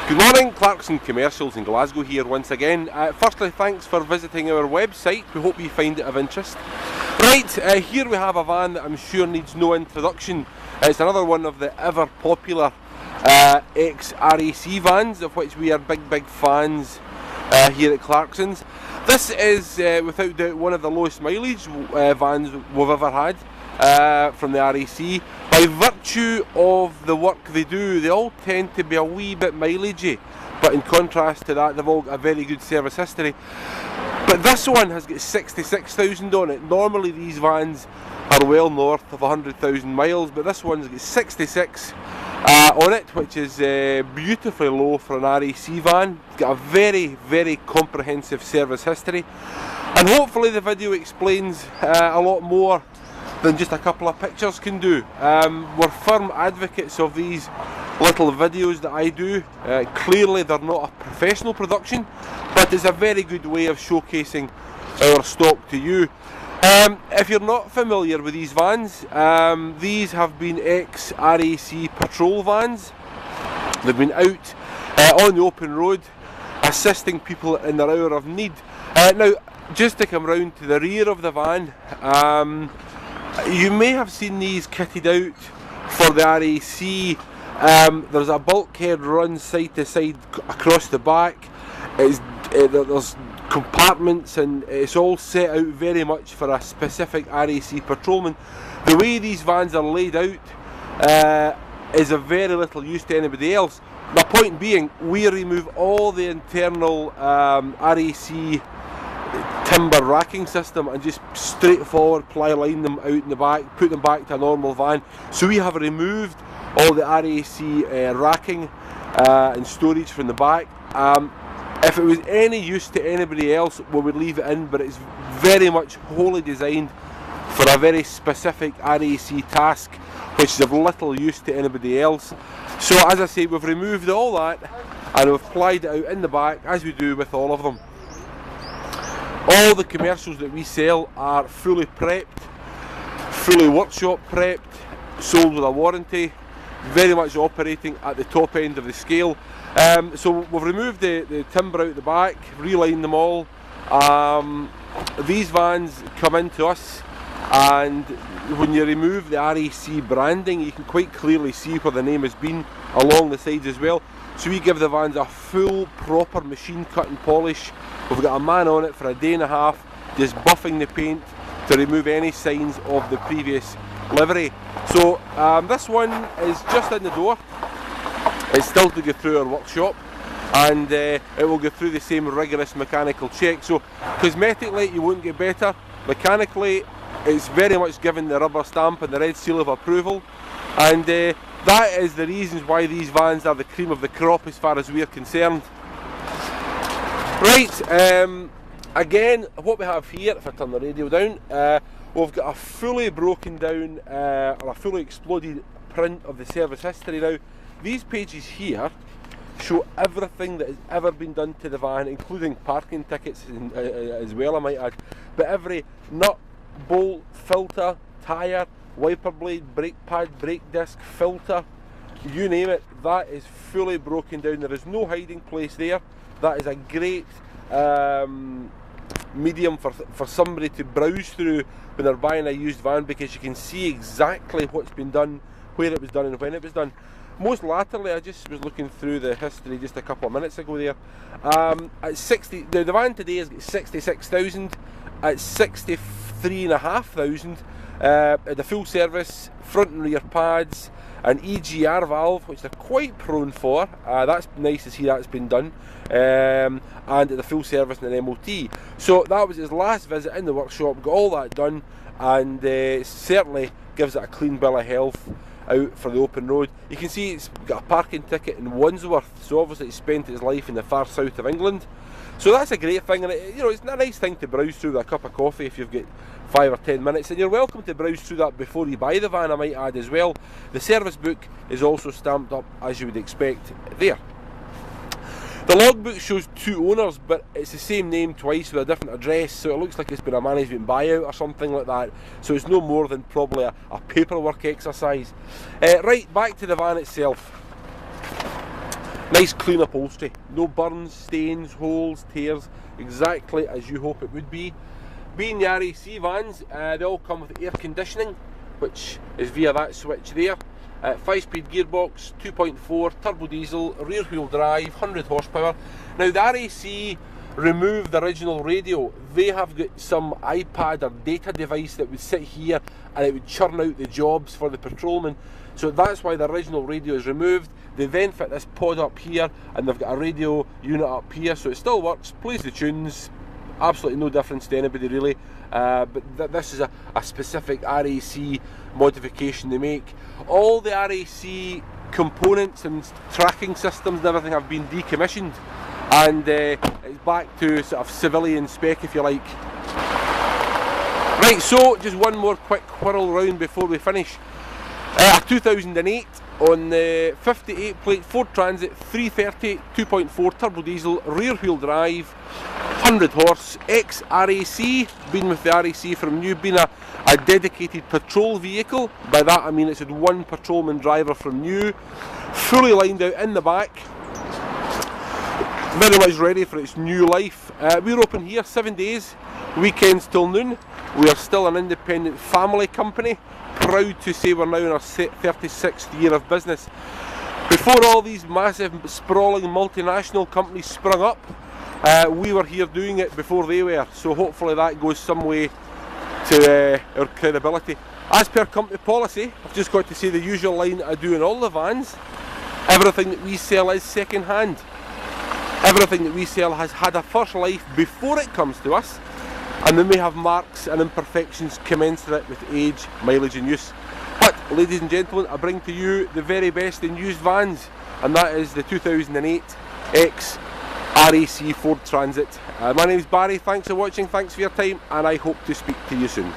Good morning, Clarkson Commercials in Glasgow here once again. Firstly, thanks for visiting our website. We hope you find it of interest. Right, here we have a van that I'm sure needs no introduction. It's another one of the ever popular ex-RAC vans, of which we are big fans here at Clarkson's. This is without doubt one of the lowest mileage vans we've ever had from the RAC. By virtue of the work they do, they all tend to be a wee bit mileagey, but in contrast to that, they've all got a very good service history. But this one has got 66,000 on it. Normally these vans are well north of 100,000 miles, but this one's got 66 on it, which is beautifully low for an RAC van. It's got a very comprehensive service history, and hopefully the video explains a lot more than just a couple of pictures can do. We're firm advocates of these little videos that I do. Clearly they're not a professional production, but it's a very good way of showcasing our stock to you. If you're not familiar with these vans, these have been ex-RAC patrol vans. They've been out on the open road assisting people in their hour of need. Now, just to come round to the rear of the van, you may have seen these kitted out for the RAC. There's a bulkhead run side to side across the back. There's compartments, and it's all set out very much for a specific RAC patrolman. The way these vans are laid out is of very little use to anybody else. My point being, we remove all the internal RAC timber racking system and just straightforward ply line them out in the back, put them back to a normal van. So we have removed all the RAC racking and storage from the back. If it was any use to anybody else, we would leave it in, but it's very much wholly designed for a very specific RAC task, which is of little use to anybody else. So as I say, we've removed all that and we've plied it out in the back, as we do with all of them. All the commercials that we sell are fully prepped, fully workshop prepped, sold with a warranty, very much operating at the top end of the scale. So we've removed the timber out the back, relined them all. These vans come into us, and when you remove the RAC branding, you can quite clearly see where the name has been along the sides as well. So we give the vans a full proper machine cut and polish. We've got a man on it for a day and a half just buffing the paint to remove any signs of the previous livery. So this one is just in the door. It's still to go through our workshop, and it will go through the same rigorous mechanical check. So cosmetically you won't get better. Mechanically it's very much given the rubber stamp and the red seal of approval, and that is the reasons why these vans are the cream of the crop as far as we're concerned. Right, again, what we have here, if I turn the radio down, we've got a fully broken down or a fully exploded print of the service history. Now, these pages here show everything that has ever been done to the van, including parking tickets as well, I might add. But every nut, bolt, filter, tyre, wiper blade, brake pad, brake disc, filter, you name it, that is fully broken down. There is no hiding place there. That is a great medium for somebody to browse through when they're buying a used van, because you can see exactly what's been done, where it was done and when it was done. Most latterly, I just was looking through the history just a couple of minutes ago there. At 60, now the van today has got 66,000. At 63,500, the full service, front and rear pads, an EGR valve, which they're quite prone for. That's nice to see that's been done, and the full service and an MOT. So that was his last visit in the workshop, got all that done, and certainly gives it a clean bill of health out for the open road. You can see it's got a parking ticket in Wandsworth, so obviously he spent his life in the far south of England. So that's a great thing, and it's a nice thing to browse through with a cup of coffee if you've got 5 or 10 minutes, and you're welcome to browse through that before you buy the van, I might add as well. The service book is also stamped up as you would expect there. The logbook shows 2 owners, but it's the same name twice with a different address, so it looks like it's been a management buyout or something like that. So it's no more than probably a paperwork exercise. Right, back to the van itself. Nice clean upholstery, no burns, stains, holes, tears, exactly as you hope it would be. Being the RAC vans, they all come with air conditioning, which is via that switch there. 5-speed gearbox, 2.4, turbo diesel, rear wheel drive, 100 horsepower. Now the RAC removed the original radio. They have got some iPad or data device that would sit here and it would churn out the jobs for the patrolmen. So that's why the original radio is removed. They then fit this pod up here and they've got a radio unit up here, so it still works, plays the tunes, absolutely no difference to anybody really. But this is a specific RAC modification they make. All the RAC components and tracking systems and everything have been decommissioned, and it's back to sort of civilian spec, if you like. Right, so just one more quick whirl round before we finish. 2008 on the 58 plate Ford Transit 330 2.4 turbo diesel, rear wheel drive, 100 horse, ex-RAC, been with the RAC from new, been a dedicated patrol vehicle. By that I mean it's had one patrolman driver from new, fully lined out in the back, very much ready for its new life. We're open here 7 days, weekends till noon. We are still an independent family company, proud to say we're now in our 36th year of business. Before all these massive sprawling multinational companies sprung up, we were here doing it before they were, so hopefully that goes some way to our credibility. As per company policy, I've just got to say the usual line I do in all the vans: everything that we sell is second hand. Everything that we sell has had a first life before it comes to us, and they may have marks and imperfections commensurate with age, mileage and use. But ladies and gentlemen, I bring to you the very best in used vans, and that is the 2008 ex-RAC Ford Transit. My name is Barry, thanks for watching, thanks for your time, and I hope to speak to you soon.